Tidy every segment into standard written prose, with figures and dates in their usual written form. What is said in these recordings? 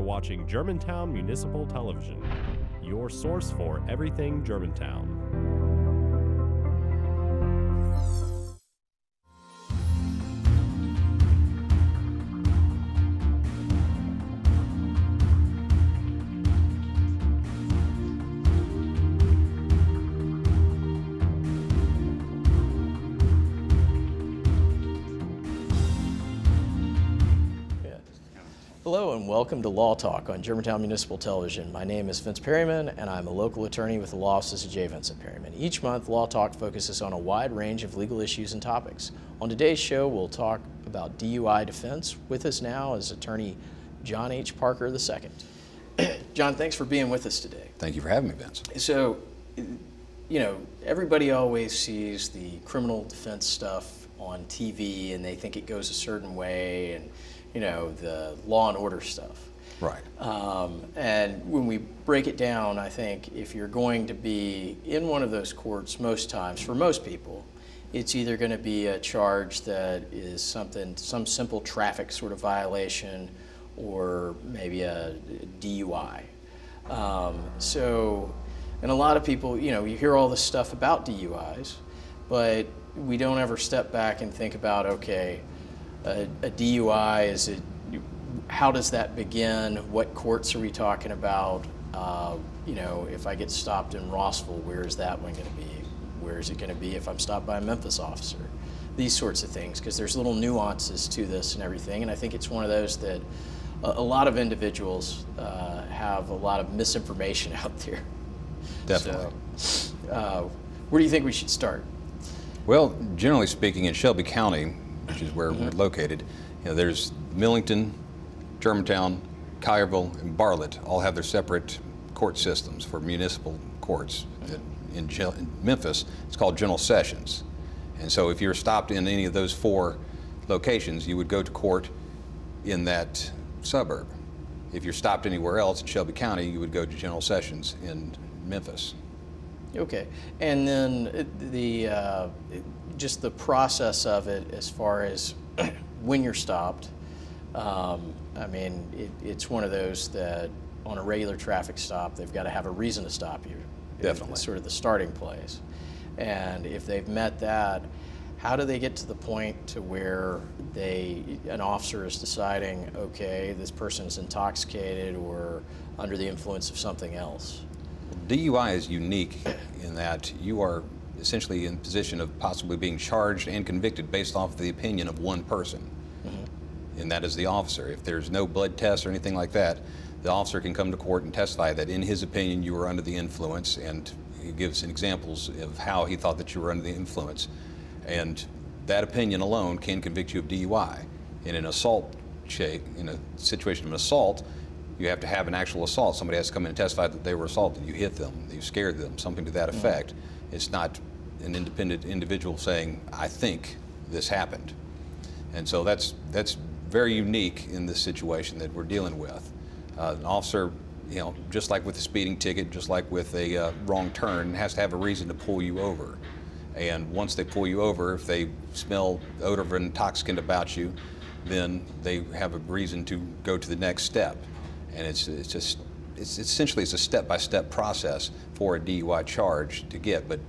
watching Germantown Municipal Television, your source for everything Germantown. Hello and welcome to Law Talk on Germantown Municipal Television. My name is Vince Perryman and I'm a local attorney with the law offices of J. Vincent Perryman. Each month, Law Talk focuses on a wide range of legal issues and topics. On today's show, we'll talk about DUI defense. With us now is attorney John H. Parker II. John, thanks for being with us today. Thank you for having me, Vince. So, you know, everybody always sees the criminal defense stuff on TV and they think it goes a certain way, and you know, the law and order stuff. Right. And when we break it down, I think if you're going to be in one of those courts, most times, for most people, it's either going to be a charge that is some simple traffic sort of violation, or maybe a DUI. And a lot of people, you know, you hear all this stuff about DUIs, but we don't ever step back and think about, okay, a DUI, how does that begin? What courts are we talking about? You know, if I get stopped in Rossville, where is that one going to be? Where is it going to be if I'm stopped by a Memphis officer? These sorts of things, because there's little nuances to this and everything, and I think it's one of those that a lot of individuals have a lot of misinformation out there. Definitely. So, where do you think we should start? Well, generally speaking, in Shelby County, which is where we're located, you know, there's Millington, Germantown, Collierville, and Bartlett all have their separate court systems for municipal courts. In Memphis, it's called General Sessions. And so if you're stopped in any of those four locations, you would go to court in that suburb. If you're stopped anywhere else in Shelby County, you would go to General Sessions in Memphis. Okay, and then just the process of it as far as when you're stopped. I mean, it's one of those that on a regular traffic stop, they've got to have a reason to stop you. Definitely. It's sort of the starting place. And if they've met that, how do they get to the point to where an officer is deciding, okay, this person's intoxicated or under the influence of something else? DUI is unique in that you are essentially in position of possibly being charged and convicted based off the opinion of one person, and that is the officer. If there's no blood test or anything like that, the officer can come to court and testify that in his opinion you were under the influence, and he gives examples of how he thought that you were under the influence, and that opinion alone can convict you of DUI. In an assault, in a situation of an assault, you have to have an actual assault. Somebody has to come in and testify that they were assaulted. You hit them, you scared them, something to that effect. It's not an independent individual saying, I think this happened. And so that's very unique in this situation that we're dealing with. An officer, you know, just like with a speeding ticket, just like with a wrong turn, has to have a reason to pull you over. And once they pull you over, if they smell the odor of an intoxicant about you, then they have a reason to go to the next step. And it's essentially a step-by-step process for a DUI charge to get, but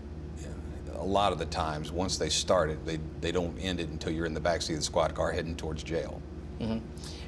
a lot of the times, once they start it, they don't end it until you're in the backseat of the squad car heading towards jail.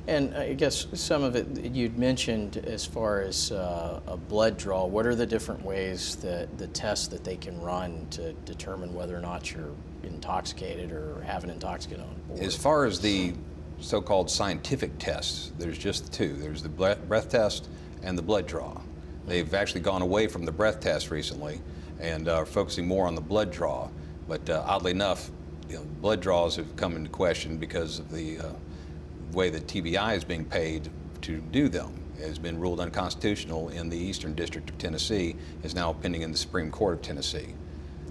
And I guess some of it you'd mentioned as far as a blood draw. What are the different ways that the tests that they can run to determine whether or not you're intoxicated or have an intoxicant on board? As far as the so-called scientific tests, there's just two. There's the breath test and the blood draw. They've actually gone away from the breath test recently and are focusing more on the blood draw. But oddly enough, you know, blood draws have come into question because of the way that TBI is being paid to do them. It has been ruled unconstitutional in the Eastern District of Tennessee, is now pending in the Supreme Court of Tennessee.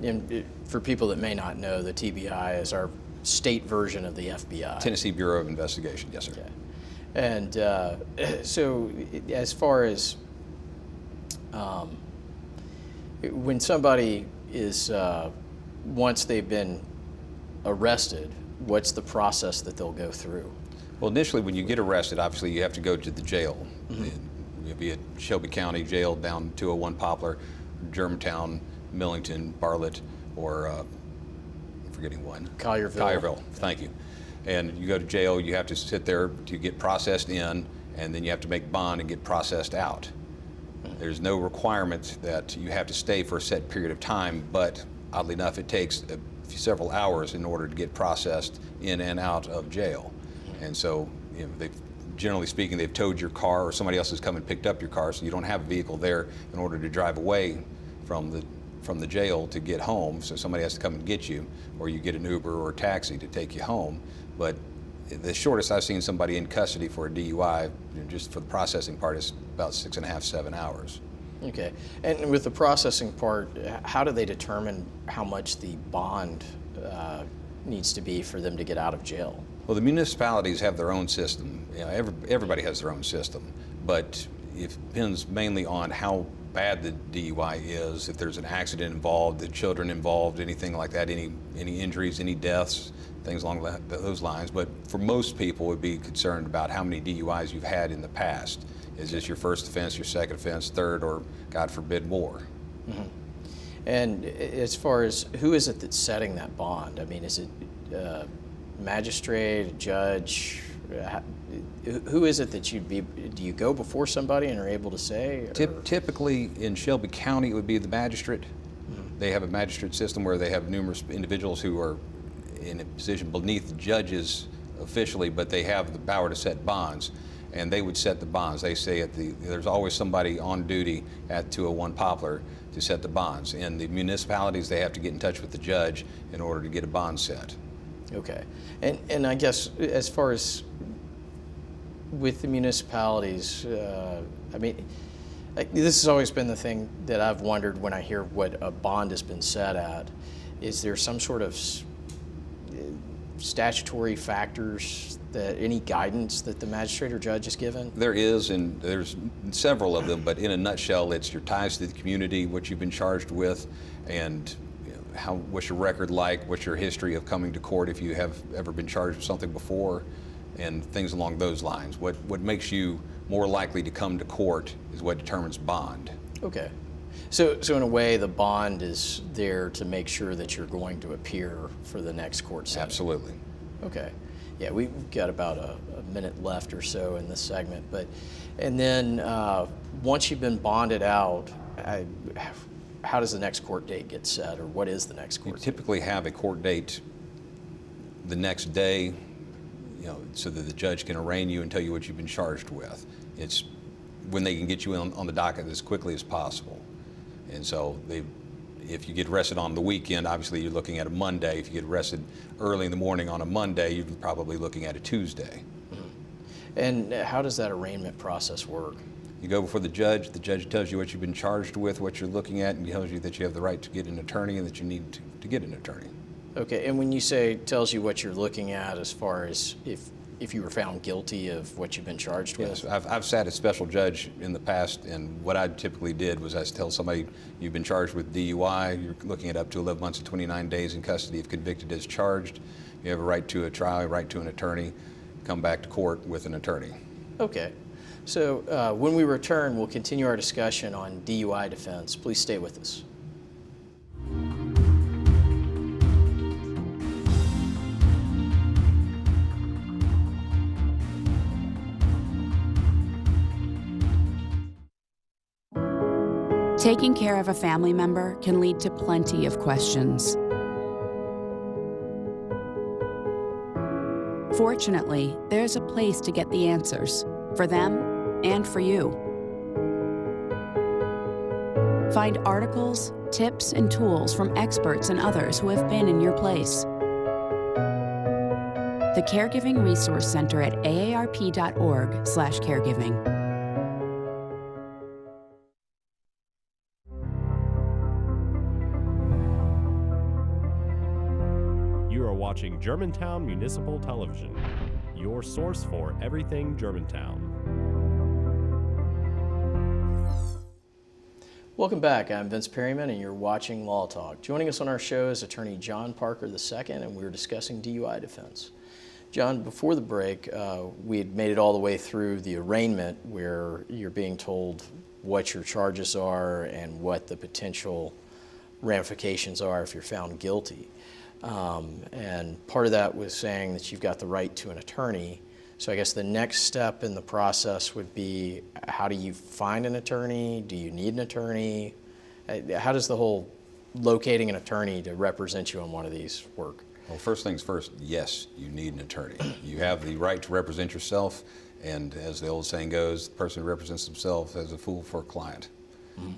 And for people that may not know, the TBI is our state version of the FBI. Tennessee Bureau of Investigation, yes, sir. Okay. And so as far as when somebody is, once they've been arrested, what's the process that they'll go through? Well, initially, when you get arrested, obviously you have to go to the jail. You'll be at Shelby County Jail down 201 Poplar, Germantown, Millington, Bartlett, or I'm forgetting one. Collierville. Thank you. And you go to jail, you have to sit there to get processed in, and then you have to make bond and get processed out. There's no requirement that you have to stay for a set period of time, but oddly enough, it takes several hours in order to get processed in and out of jail. And so, generally speaking, they've towed your car, or somebody else has come and picked up your car, so you don't have a vehicle there in order to drive away from the jail to get home. So somebody has to come and get you, or you get an Uber or a taxi to take you home. But the shortest I've seen somebody in custody for a DUI, just for the processing part, is about 6.5, 7 hours. Okay. And with the processing part, how do they determine how much the bond needs to be for them to get out of jail? Well, the municipalities have their own system. Everybody has their own system, but it depends mainly on how bad the DUI is, if there's an accident involved, the children involved, anything like that, any injuries, any deaths, things along those lines. But for most people, would be concerned about how many DUIs you've had in the past. Is this your first offense, your second offense, third, or God forbid more? Mm-hmm. And as far as who is it that's setting that bond? I mean, is it magistrate, judge? Who is it that do you go before somebody and are able to say? Typically in Shelby County, it would be the magistrate. Mm-hmm. They have a magistrate system where they have numerous individuals who are in a position beneath the judges officially, but they have the power to set bonds, and they would set the bonds. They say there's always somebody on duty at 201 Poplar to set the bonds. In the municipalities, they have to get in touch with the judge in order to get a bond set. Okay. And I guess as far as with the municipalities, I mean, this has always been the thing that I've wondered when I hear what a bond has been set at. Is there some sort of statutory factors, any guidance that the magistrate or judge is given? There is, and there's several of them, but in a nutshell, it's your ties to the community, what you've been charged with, and what's your record like, what's your history of coming to court if you have ever been charged with something before, and things along those lines. What makes you more likely to come to court is what determines bond. Okay. So in a way, the bond is there to make sure that you're going to appear for the next court session. Absolutely. Okay. Yeah, we've got about a minute left or so in this segment, and then once you've been bonded out, how does the next court date get set, or what is the next court date? You typically have a court date the next day, so that the judge can arraign you and tell you what you've been charged with. It's when they can get you on the docket as quickly as possible. And so if you get arrested on the weekend, obviously you're looking at a Monday. If you get arrested early in the morning on a Monday, you're probably looking at a Tuesday. Mm-hmm. And how does that arraignment process work? You go before the judge tells you what you've been charged with, what you're looking at, and tells you that you have the right to get an attorney and that you need to get an attorney. Okay, and when you say tells you what you're looking at as far as if you were found guilty of what you've been charged with? Yes, I've sat as special judge in the past, and what I typically did was I tell somebody, you've been charged with DUI, you're looking at up to 11 months and 29 days in custody if convicted as charged. You have a right to a trial, a right to an attorney, come back to court with an attorney. Okay. So when we return, we'll continue our discussion on DUI defense. Please stay with us. Taking care of a family member can lead to plenty of questions. Fortunately, there's a place to get the answers, for them and for you. Find articles, tips, and tools from experts and others who have been in your place. The Caregiving Resource Center at aarp.org/caregiving. You are watching Germantown Municipal Television, your source for everything Germantown. Welcome back. I'm Vince Perryman, and you're watching Law Talk. Joining us on our show is attorney John Parker II, and we're discussing DUI defense. John, before the break, we had made it all the way through the arraignment where you're being told what your charges are and what the potential ramifications are if you're found guilty. And part of that was saying that you've got the right to an attorney. So I guess the next step in the process would be, how do you find an attorney? Do you need an attorney? How does the whole locating an attorney to represent you on one of these work? Well, first things first, yes, you need an attorney. You have the right to represent yourself, and as the old saying goes, the person who represents himself as a fool for a client.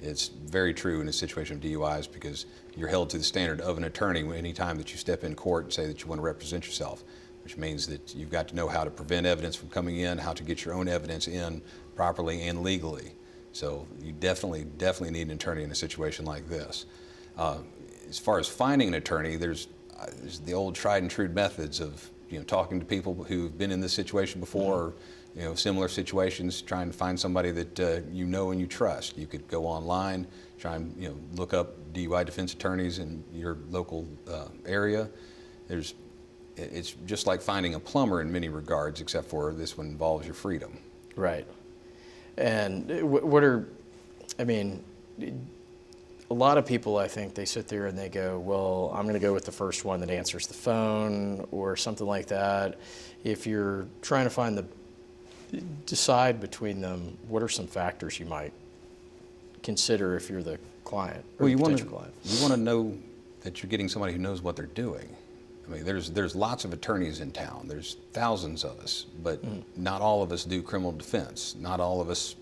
It's very true in a situation of DUIs because you're held to the standard of an attorney any time that you step in court and say that you want to represent yourself, which means that you've got to know how to prevent evidence from coming in, how to get your own evidence in properly and legally. So you definitely need an attorney in a situation like this. As far as finding an attorney, there's the old tried and true methods of talking to people who've been in this situation before, or similar situations, trying to find somebody that you know and you trust. You could go online, try and look up DUI defense attorneys in your local area. It's just like finding a plumber in many regards, except for this one involves your freedom. Right. And a lot of people, I think, they sit there and they go, well, I'm going to go with the first one that answers the phone or something like that. If you're trying to decide between them, what are some factors you might consider if you're the client or the potential client? You want to know that you're getting somebody who knows what they're doing. I mean, there's lots of attorneys in town. There's thousands of us, but not all of us do criminal defense. Not all of us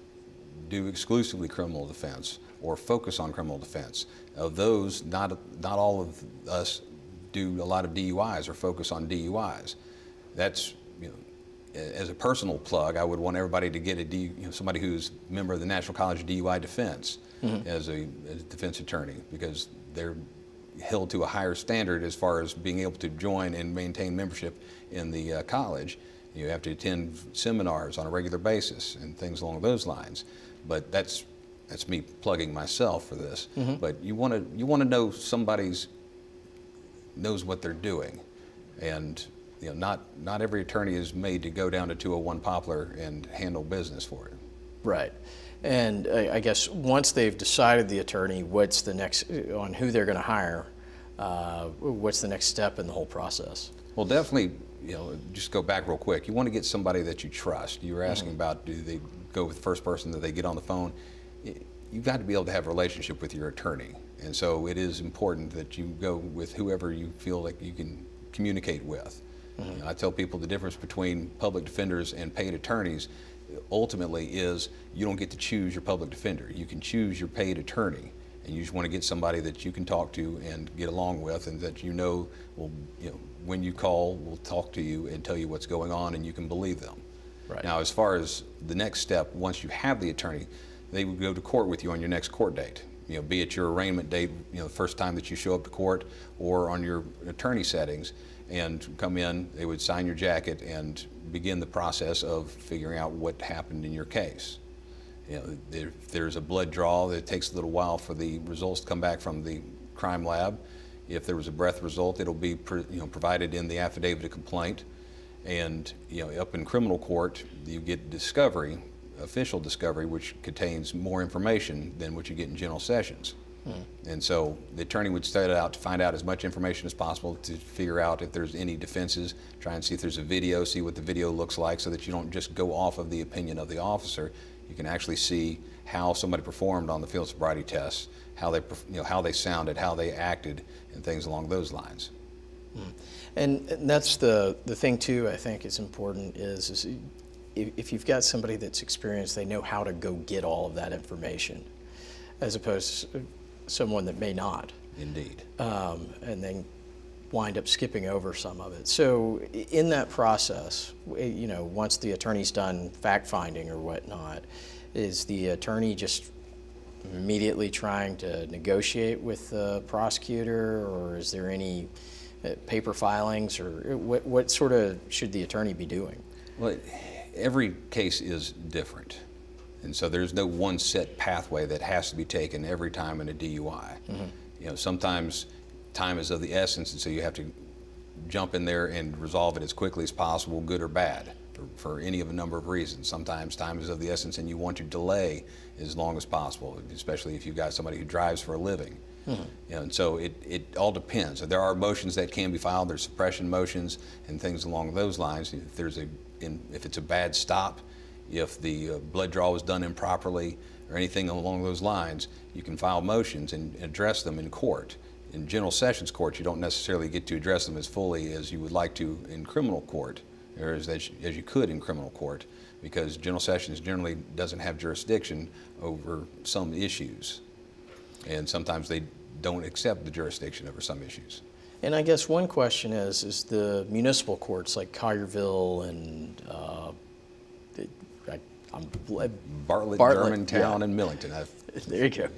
do exclusively criminal defense or focus on criminal defense. Of those, not all of us do a lot of DUIs or focus on DUIs. That's, as a personal plug, I would want everybody to get somebody who's a member of the National College of DUI Defense as a defense attorney, because they're held to a higher standard as far as being able to join and maintain membership in the college. You have to attend seminars on a regular basis and things along those lines. But that's me plugging myself for this. But you want to know somebody's knows what they're doing, and not every attorney is made to go down to 201 Poplar and handle business for it. Right. And I guess once they've decided the attorney, what's the next on who they're going to hire? What's the next step in the whole process? Well, definitely, just go back real quick. You want to get somebody that you trust. You were asking about, do they go with the first person that they get on the phone? You've got to be able to have a relationship with your attorney. And so it is important that you go with whoever you feel like you can communicate with. I tell people the difference between public defenders and paid attorneys ultimately is you don't get to choose your public defender. You can choose your paid attorney, and you just want to get somebody that you can talk to and get along with, and that will, when you call, will talk to you and tell you what's going on, and you can believe them. Right. Now, as far as the next step, once you have the attorney, they would go to court with you on your next court date. Be it your arraignment date, the first time that you show up to court, or on your attorney settings, and come in, they would sign your jacket and begin the process of figuring out what happened in your case. If there's a blood draw, it takes a little while for the results to come back from the crime lab. If there was a breath result, it'll be provided in the affidavit of complaint. And up in criminal court, you get discovery, official discovery, which contains more information than what you get in general sessions. And so the attorney would set out to find out as much information as possible to figure out if there's any defenses, try and see if there's a video, see what the video looks like, so that you don't just go off of the opinion of the officer. You can actually see how somebody performed on the field sobriety tests, how they sounded, how they acted, and things along those lines. And that's the thing too, I think is important is if you've got somebody that's experienced, they know how to go get all of that information, as opposed to someone that may not. Indeed. And then wind up skipping over some of it. So in that process, once the attorney's done fact-finding or whatnot, is the attorney just immediately trying to negotiate with the prosecutor, or is there any paper filings, or what sort of should the attorney be doing? Well, every case is different. And so there's no one set pathway that has to be taken every time in a DUI. Sometimes time is of the essence, and so you have to jump in there and resolve it as quickly as possible, good or bad, for any of a number of reasons. Sometimes time is of the essence and you want to delay as long as possible, especially if you've got somebody who drives for a living. And so it all depends. There are motions that can be filed, there's suppression motions and things along those lines. If it's a bad stop, if the blood draw was done improperly or anything along those lines, you can file motions and address them in court. In general sessions court, you don't necessarily get to address them as fully as you would like to in criminal court, or as you could in criminal court, because general sessions generally doesn't have jurisdiction over some issues. And sometimes they don't accept the jurisdiction over some issues. And I guess one question is the municipal courts like Collierville and Bartlett, Germantown, and Millington. There you go.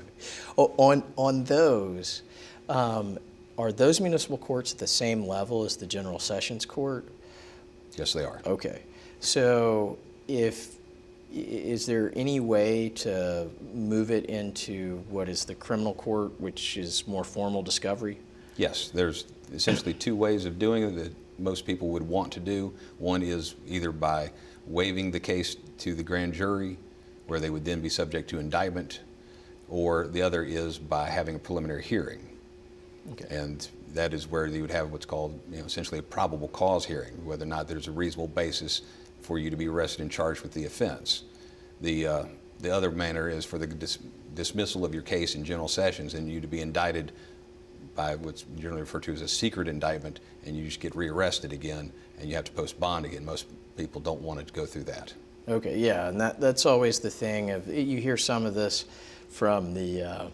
On those, are those municipal courts at the same level as the general sessions court? Yes, they are. Okay. So is there any way to move it into what is the criminal court, which is more formal discovery? Yes, there's essentially two ways of doing it that most people would want to do. One is either by waiving the case to the grand jury, where they would then be subject to indictment, or the other is by having a preliminary hearing. Okay. And that is where you would have what's called, essentially a probable cause hearing, whether or not there's a reasonable basis for you to be arrested and charged with the offense. The other manner is for the dismissal of your case in general sessions and you to be indicted by what's generally referred to as a secret indictment, and you just get rearrested again and you have to post bond again. Most people don't want to go through that. Okay, yeah, and that's always the thing of, you hear some of this from the,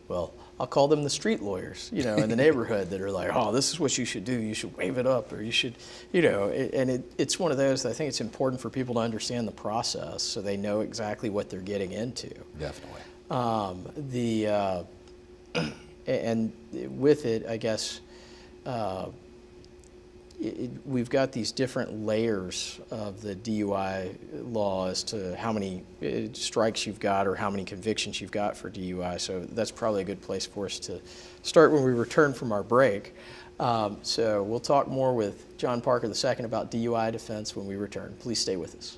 well, I'll call them the street lawyers, in the neighborhood that are like, oh, this is what you should do. You should waive it up, or you should, and it's one of those that I think it's important for people to understand the process so they know exactly what they're getting into. Definitely. And with it, I guess, we've got these different layers of the DUI law as to how many strikes you've got or how many convictions you've got for DUI. So that's probably a good place for us to start when we return from our break. So we'll talk more with John Parker II about DUI defense when we return. Please stay with us.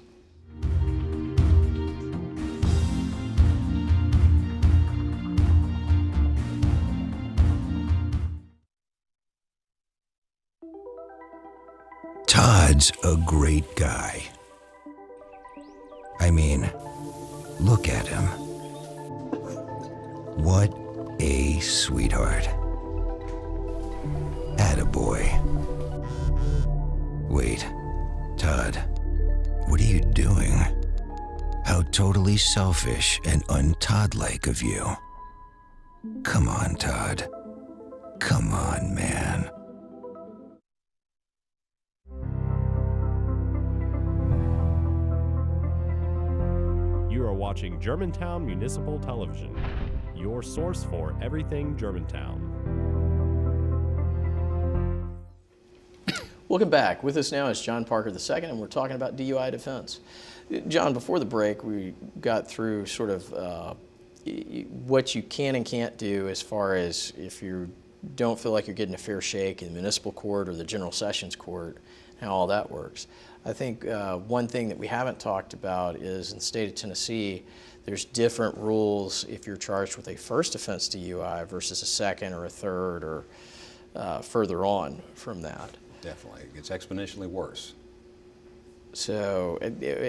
Todd's a great guy. I mean, look at him. What a sweetheart. Attaboy. Wait, Todd, what are you doing? How totally selfish and un-Todd-like of you. Come on, Todd. Come on, man. You are watching Germantown Municipal Television, your source for everything Germantown. Welcome back. With us now is John Parker II, and we're talking about DUI defense. John, before the break, we got through sort of what you can and can't do as far as if you don't feel like you're getting a fair shake in the municipal court or the general sessions court, how all that works. I think one thing that we haven't talked about is in the state of Tennessee, there's different rules if you're charged with a first offense DUI versus a second or a third or further on from that. Definitely. It gets exponentially worse. So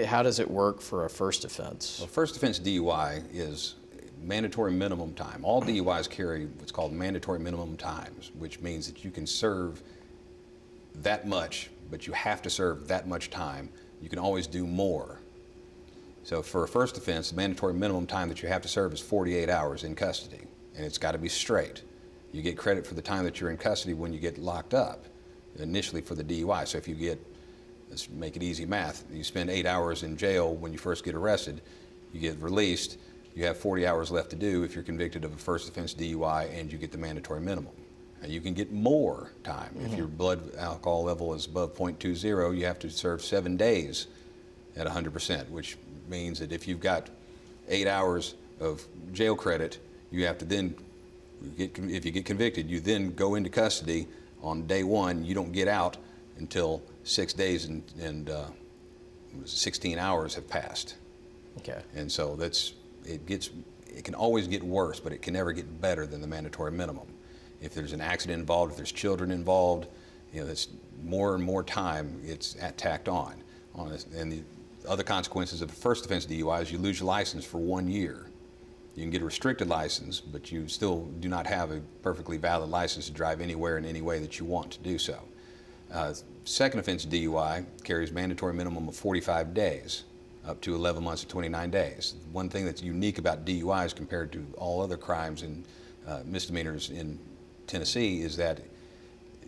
how does it work for a first offense? Well, first offense DUI is mandatory minimum time. All DUIs carry what's called mandatory minimum times, which means that you can serve that much, but you have to serve that much time. You can always do more. So for a first offense, the mandatory minimum time that you have to serve is 48 hours in custody, and it's got to be straight. You get credit for the time that you're in custody when you get locked up, initially for the DUI. So if you get, let's make it easy math, you spend 8 hours in jail when you first get arrested, you get released, you have 40 hours left to do if you're convicted of a first offense DUI and you get the mandatory minimum. And you can get more time. Mm-hmm. If your blood alcohol level is above 0.20, you have to serve 7 days at 100%, which means that if you've got 8 hours of jail credit, you have to then, if you get convicted, you then go into custody on day one, you don't get out until 6 days and 16 hours have passed. Okay. And so it can always get worse, but it can never get better than the mandatory minimum. If there's an accident involved, if there's children involved, that's more and more time it's tacked on this. And the other consequences of the first offense DUI is you lose your license for 1 year. You can get a restricted license, but you still do not have a perfectly valid license to drive anywhere in any way that you want to do so. Second offense DUI carries mandatory minimum of 45 days, up to 11 months and 29 days. One thing that's unique about DUIs compared to all other crimes and misdemeanors in Tennessee is that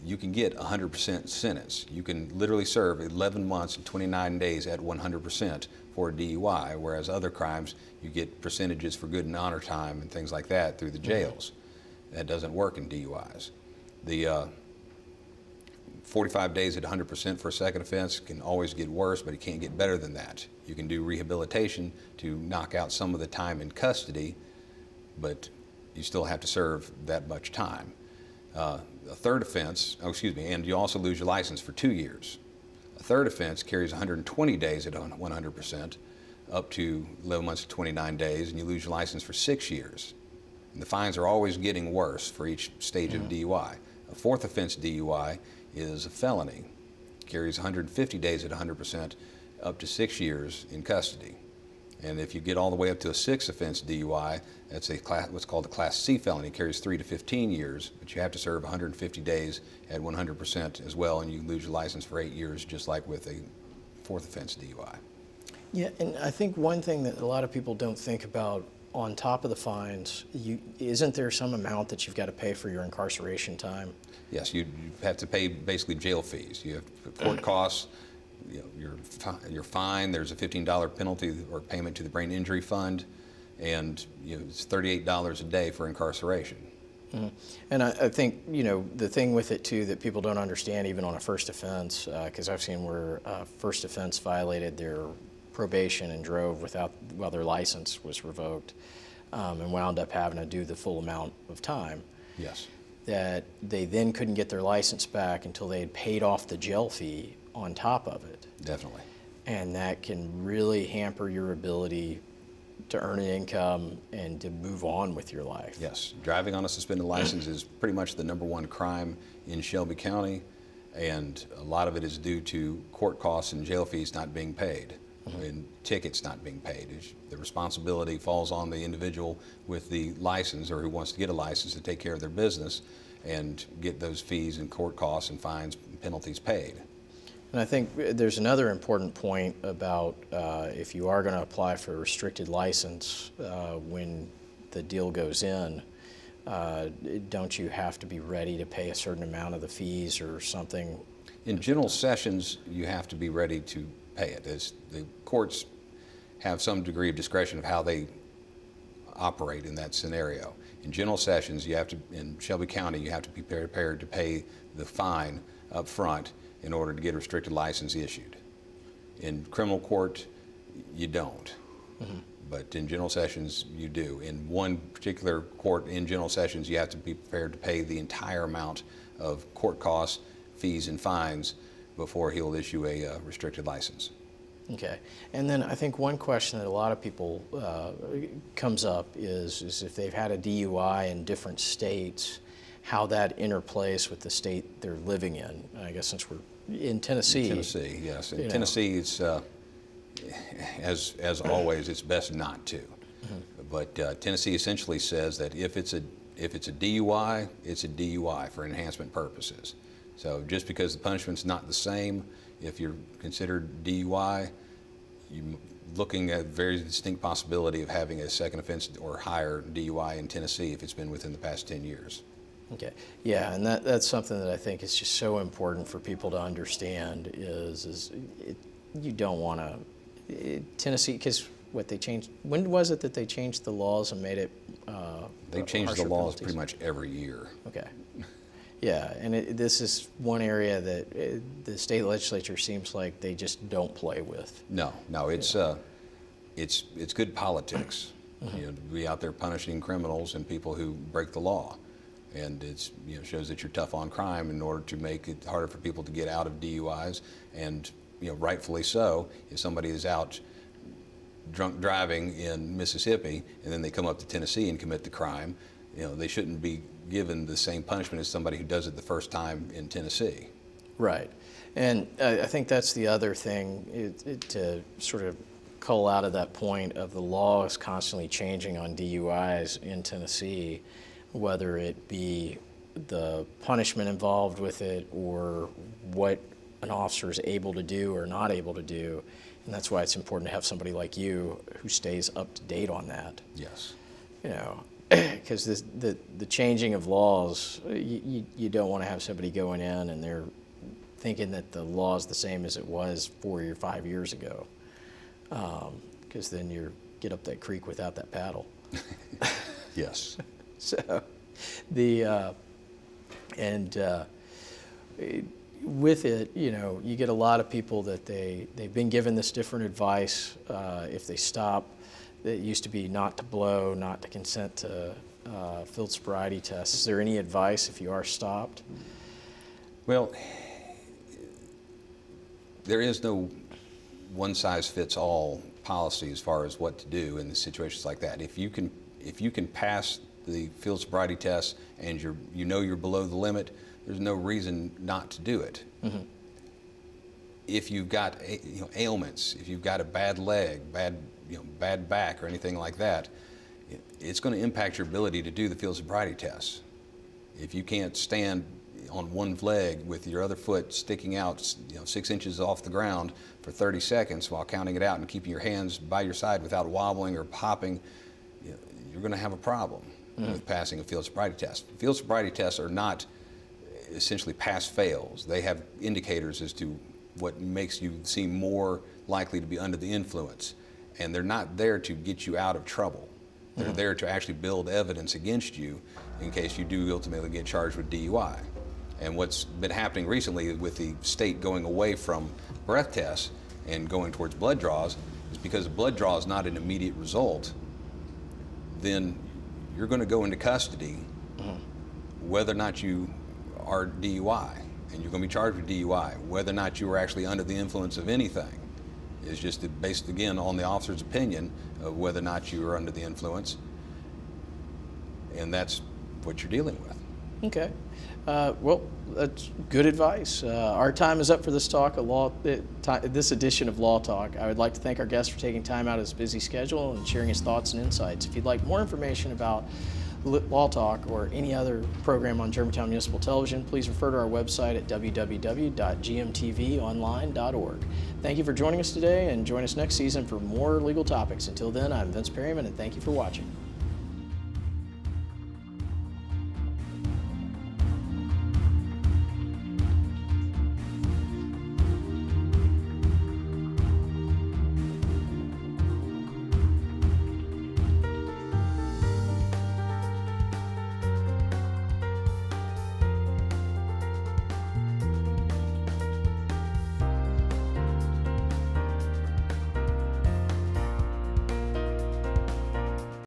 you can get 100% sentence. You can literally serve 11 months and 29 days at 100% for a DUI, whereas other crimes you get percentages for good and honor time and things like that through the jails. That doesn't work in DUIs. The 45 days at 100% for a second offense can always get worse, but it can't get better than that. You can do rehabilitation to knock out some of the time in custody, but you still have to serve that much time. A third offense, and you also lose your license for 2 years. A third offense carries 120 days at 100%, up to 11 months to 29 days, and you lose your license for 6 years. And the fines are always getting worse for each stage of DUI. A fourth offense DUI is a felony, carries 150 days at 100%, up to 6 years in custody. And if you get all the way up to a sixth offense DUI, that's what's called a Class C felony, carries 3 to 15 years, but you have to serve 150 days at 100% as well, and you lose your license for 8 years, just like with a fourth offense DUI. Yeah, and I think one thing that a lot of people don't think about, on top of the fines, isn't there some amount that you've got to pay for your incarceration time? Yes, you have to pay basically jail fees. You have court costs, your fine. There's a $15 penalty or payment to the brain injury fund, and it's $38 a day for incarceration. Mm-hmm. And I think the thing with it too that people don't understand, even on a first offense, because I've seen where first offense violated their probation and drove while their license was revoked, and wound up having to do the full amount of time. Yes. That they then couldn't get their license back until they had paid off the jail fee on top of it. Definitely. And that can really hamper your ability to earn an income and to move on with your life. Yes, driving on a suspended license is pretty much the #1 crime in Shelby County, and a lot of it is due to court costs and jail fees not being paid, and tickets not being paid. The responsibility falls on the individual with the license or who wants to get a license to take care of their business and get those fees and court costs and fines and penalties paid. And I think there's another important point about if you are going to apply for a restricted license when the deal goes in, don't you have to be ready to pay a certain amount of the fees or something? In general sessions, you have to be ready to pay it. As the courts have some degree of discretion of how they operate in that scenario. In general sessions, in Shelby County, you have to be prepared to pay the fine up front in order to get a restricted license issued. In criminal court, you don't. But in general sessions, you do. In one particular court in general sessions, you have to be prepared to pay the entire amount of court costs, fees, and fines before he'll issue a restricted license. Okay. And then I think one question that a lot of people comes up is if they've had a DUI in different states, how that interplays with the state they're living in. I guess since we're in Tennessee. In Tennessee, yes. In Tennessee, it's as always, it's best not to. But Tennessee essentially says that if it's a DUI, it's a DUI for enhancement purposes. So just because the punishment's not the same, if you're considered DUI, you're looking at a very distinct possibility of having a second offense or higher DUI in Tennessee if it's been within the past 10 years. Okay. Yeah, and that's something that I think is just so important for people to understand you don't want to, Tennessee, because what they changed, when was it that they changed the laws and made it They changed the harsher laws penalties? pretty much every year. Okay. Yeah, and this is one area that the state legislature seems like they just don't play with. No, it's good politics. To be out there punishing criminals and people who break the law. And it's, shows that you're tough on crime in order to make it harder for people to get out of DUIs. And, rightfully so. If somebody is out drunk driving in Mississippi and then they come up to Tennessee and commit the crime, they shouldn't be given the same punishment as somebody who does it the first time in Tennessee. Right. And I think that's the other thing, to sort of cull out of that point of the law is constantly changing on DUIs in Tennessee, whether it be the punishment involved with it or what an officer is able to do or not able to do. And that's why it's important to have somebody like you who stays up to date on that. Yes. Because the changing of laws, you don't want to have somebody going in and they're thinking that the law is the same as it was 4 or 5 years ago. Because then you get up that creek without that paddle. Yes. So, with it, you get a lot of people that they've been given this different advice. If they stop, it used to be not to blow, not to consent to field sobriety tests. Is there any advice if you are stopped? Well, there is no one-size-fits-all policy as far as what to do in situations like that. If you can pass the field sobriety test and you're below the limit, there's no reason not to do it. Mm-hmm. If you've got ailments, if you've got a bad leg, bad back, or anything like that, it's going to impact your ability to do the field sobriety test. If you can't stand on one leg with your other foot sticking out 6 inches off the ground for 30 seconds while counting it out and keeping your hands by your side without wobbling or popping, you're going to have a problem with passing a field sobriety test. Field sobriety tests are not essentially pass-fails. They have indicators as to what makes you seem more likely to be under the influence. And they're not there to get you out of trouble. They're there to actually build evidence against you in case you do ultimately get charged with DUI. And what's been happening recently with the state going away from breath tests and going towards blood draws is because a blood draw is not an immediate result, then you're going to go into custody whether or not you are DUI, and you're going to be charged with DUI. Whether or not you were actually under the influence of anything is just based, again, on the officer's opinion of whether or not you were under the influence, and that's what you're dealing with. Okay. Well, that's good advice. Our time is up for this talk, this edition of Law Talk. I would like to thank our guest for taking time out of his busy schedule and sharing his thoughts and insights. If you'd like more information about Law Talk or any other program on Germantown Municipal Television, please refer to our website at www.gmtvonline.org. Thank you for joining us today, and join us next season for more legal topics. Until then, I'm Vince Perryman, and thank you for watching.